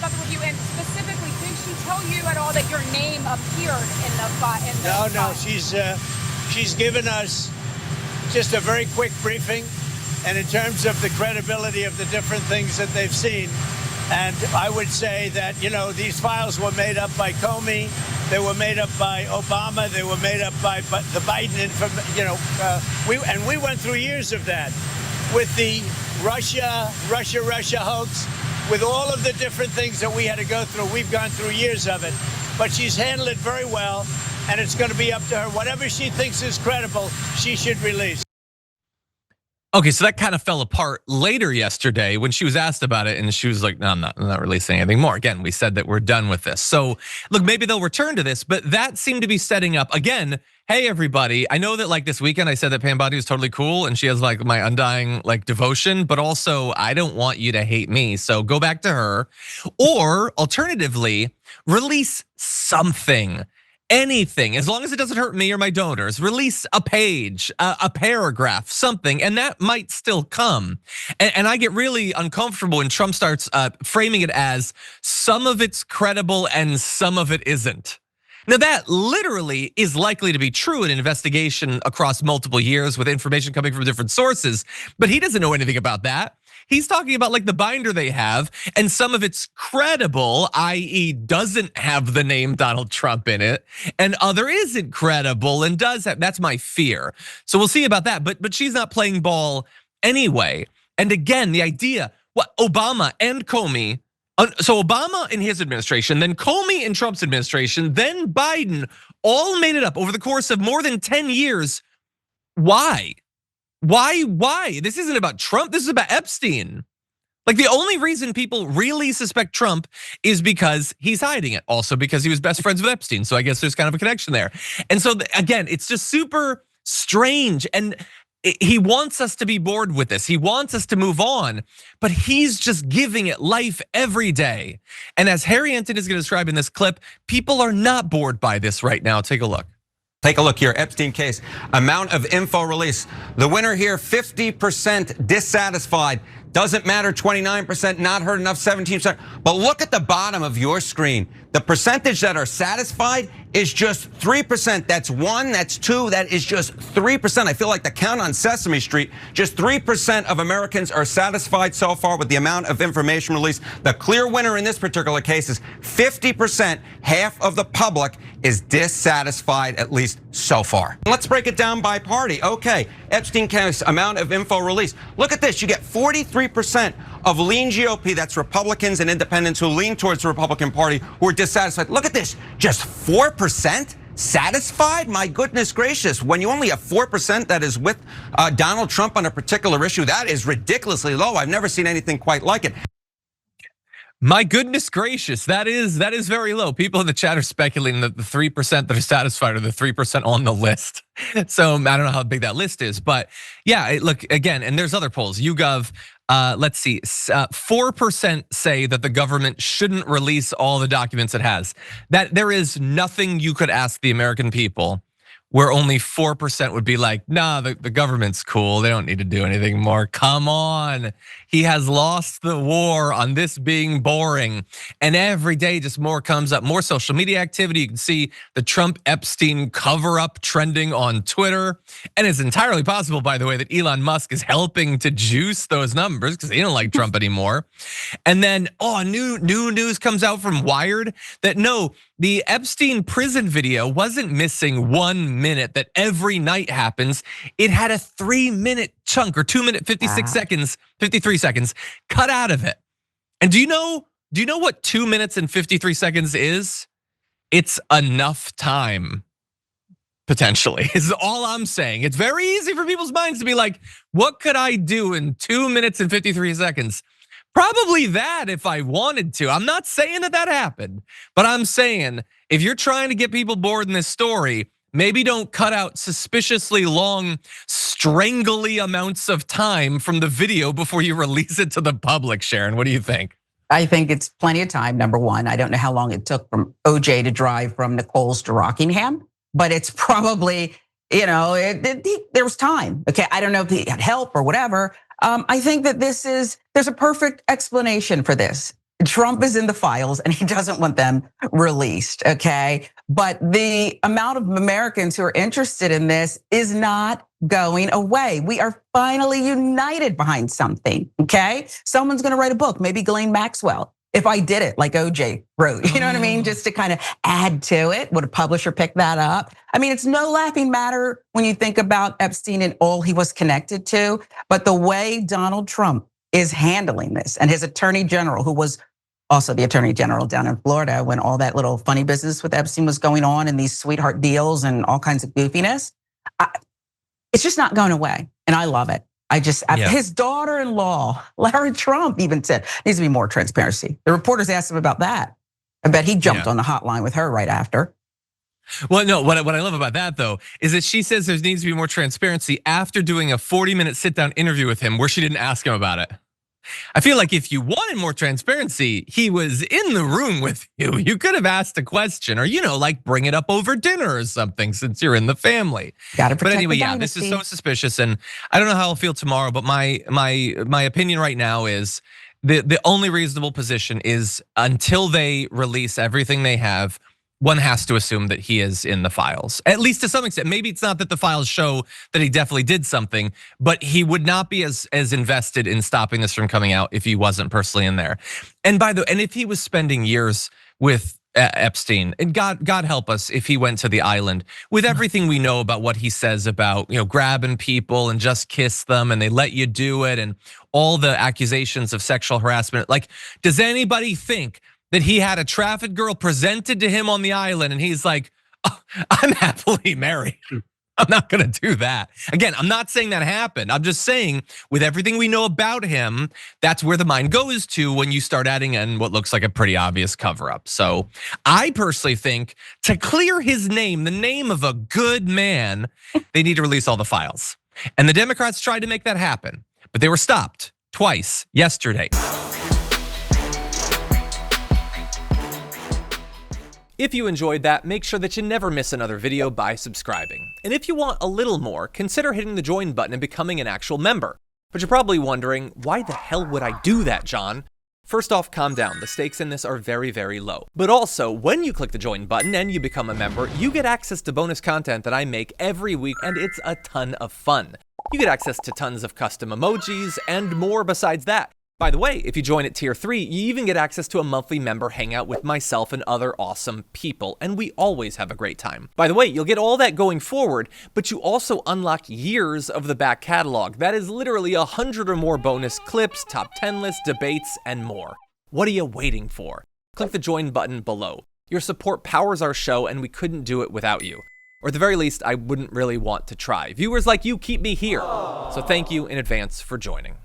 nothing with you. And specifically, did she tell you at all that your name appeared in the file? No. She's given us just a very quick briefing, and in terms of the credibility of the different things that they've seen. And I would say that, these files were made up by Comey, they were made up by Obama, they were made up by the Biden we went through years of that with the Russia hoax, with all of the different things that we had to go through. We've gone through years of it, but she's handled it very well, and it's going to be up to her. Whatever she thinks is credible, she should release. Okay, so that kind of fell apart later yesterday when she was asked about it, and she was like, no, I'm not releasing anything more. Again, we said that we're done with this. So look, maybe they'll return to this, but that seemed to be setting up, again, hey everybody, I know that like this weekend I said that Pam Bondi was totally cool and she has like my undying like devotion, but also I don't want you to hate me, so go back to her. Or alternatively, release something. Anything, as long as it doesn't hurt me or my donors, release a page, a paragraph, something, and that might still come. And I get really uncomfortable when Trump starts framing it as some of it's credible and some of it isn't. Now that literally is likely to be true in an investigation across multiple years with information coming from different sources, but he doesn't know anything about that. He's talking about like the binder they have, and some of it's credible, i.e. doesn't have the name Donald Trump in it, and other isn't credible and does have, that's my fear. So we'll see about that, but she's not playing ball anyway. And again, the idea, what Obama and Comey, so Obama in his administration, then Comey in Trump's administration, then Biden, all made it up over the course of more than 10 years. Why? Why? This isn't about Trump, this is about Epstein. Like the only reason people really suspect Trump is because he's hiding it. Also because he was best friends with Epstein. So I guess there's kind of a connection there. And so again, it's just super strange. And he wants us to be bored with this. He wants us to move on, but he's just giving it life every day. And as Harry Anton is gonna describe in this clip, people are not bored by this right now. Take a look. Take a look here, Epstein case, amount of info release. The winner here, 50% dissatisfied. Doesn't matter, 29%, not heard enough, 17%. But look at the bottom of your screen. The percentage that are satisfied is just 3%. That's 1, that's 2, that is just 3%. I feel like the count on Sesame Street, just 3% of Americans are satisfied so far with the amount of information released. The clear winner in this particular case is 50%, half of the public is dissatisfied, at least so far. Let's break it down by party. Okay, Epstein case, amount of info released. Look at this, you get 43% of lean GOP, that's Republicans and independents who lean towards the Republican Party, who are dissatisfied. Look at this, just 4% satisfied? My goodness gracious, when you only have 4% that is with Donald Trump on a particular issue, that is ridiculously low. I've never seen anything quite like it. My goodness gracious, that is very low. People in the chat are speculating that the 3% that are satisfied are the 3% on the list. So I don't know how big that list is, but yeah, look again, and there's other polls. YouGov, let's see, 4% say that the government shouldn't release all the documents it has. That there is nothing you could ask the American people where only 4% would be like, nah, the government's cool, they don't need to do anything more. Come on, he has lost the war on this being boring. And every day just more comes up, more social media activity. You can see the Trump Epstein cover up trending on Twitter. And it's entirely possible, by the way, that Elon Musk is helping to juice those numbers because he don't like Trump anymore. And then, new news comes out from Wired that no, the Epstein prison video wasn't missing 1 minute that every night happens. It had a 3-minute chunk or 2-minute 56 seconds, 53 seconds cut out of it. And do you know what 2 minutes and 53 seconds is? It's enough time, potentially, is all I'm saying. It's very easy for people's minds to be like, what could I do in 2 minutes and 53 seconds? Probably that if I wanted to. I'm not saying that happened, but I'm saying if you're trying to get people bored in this story, maybe don't cut out suspiciously long, strangly amounts of time from the video before you release it to the public. Sharon, what do you think? I think it's plenty of time, number one. I don't know how long it took from OJ to drive from Nichols to Rockingham, but it's probably, there was time. Okay, I don't know if he had help or whatever. I think that there's a perfect explanation for this. Trump is in the files and he doesn't want them released, okay? But the amount of Americans who are interested in this is not going away. We are finally united behind something, okay? Someone's gonna write a book, maybe Ghislaine Maxwell. If I did it like OJ wrote, you know what I mean? Just to kind of add to it. Would a publisher pick that up? I mean, it's no laughing matter when you think about Epstein and all he was connected to, but the way Donald Trump is handling this and his attorney general, who was also the attorney general down in Florida when all that little funny business with Epstein was going on and these sweetheart deals and all kinds of goofiness, it's just not going away. And I love it. His daughter-in-law, Lara Trump, even said, needs to be more transparency. The reporters asked him about that. I bet he jumped on the hotline with her right after. Well, no, what I love about that though, is that she says there needs to be more transparency after doing a 40-minute sit-down interview with him where she didn't ask him about it. I feel like if you wanted more transparency, he was in the room with you. You could have asked a question or, like bring it up over dinner or something since you're in the family. But anyway, yeah, this is so suspicious. And I don't know how I'll feel tomorrow, but my opinion right now is the only reasonable position is until they release everything they have, one has to assume that he is in the files, at least to some extent. Maybe it's not that the files show that he definitely did something, but he would not be as invested in stopping this from coming out if he wasn't personally in there. And if he was spending years with Epstein, and God help us if he went to the island with everything we know about what he says about grabbing people and just kiss them and they let you do it and all the accusations of sexual harassment. Like, does anybody think that he had a trafficked girl presented to him on the island and he's like, oh, I'm happily married. I'm not gonna do that. Again, I'm not saying that happened. I'm just saying with everything we know about him, that's where the mind goes to when you start adding in what looks like a pretty obvious cover up. So I personally think to clear his name, the name of a good man, they need to release all the files. And the Democrats tried to make that happen, but they were stopped twice yesterday. If you enjoyed that, make sure that you never miss another video by subscribing. And if you want a little more, consider hitting the join button and becoming an actual member. But you're probably wondering, why the hell would I do that, John? First off, calm down. The stakes in this are very, very low. But also, when you click the join button and you become a member, you get access to bonus content that I make every week, and it's a ton of fun. You get access to tons of custom emojis and more besides that. By the way, if you join at tier 3, you even get access to a monthly member hangout with myself and other awesome people, and we always have a great time. By the way, you'll get all that going forward, but you also unlock years of the back catalog. That is literally 100 or more bonus clips, top 10 lists, debates, and more. What are you waiting for? Click the join button below. Your support powers our show, and we couldn't do it without you. Or at the very least, I wouldn't really want to try. Viewers like you keep me here. So thank you in advance for joining.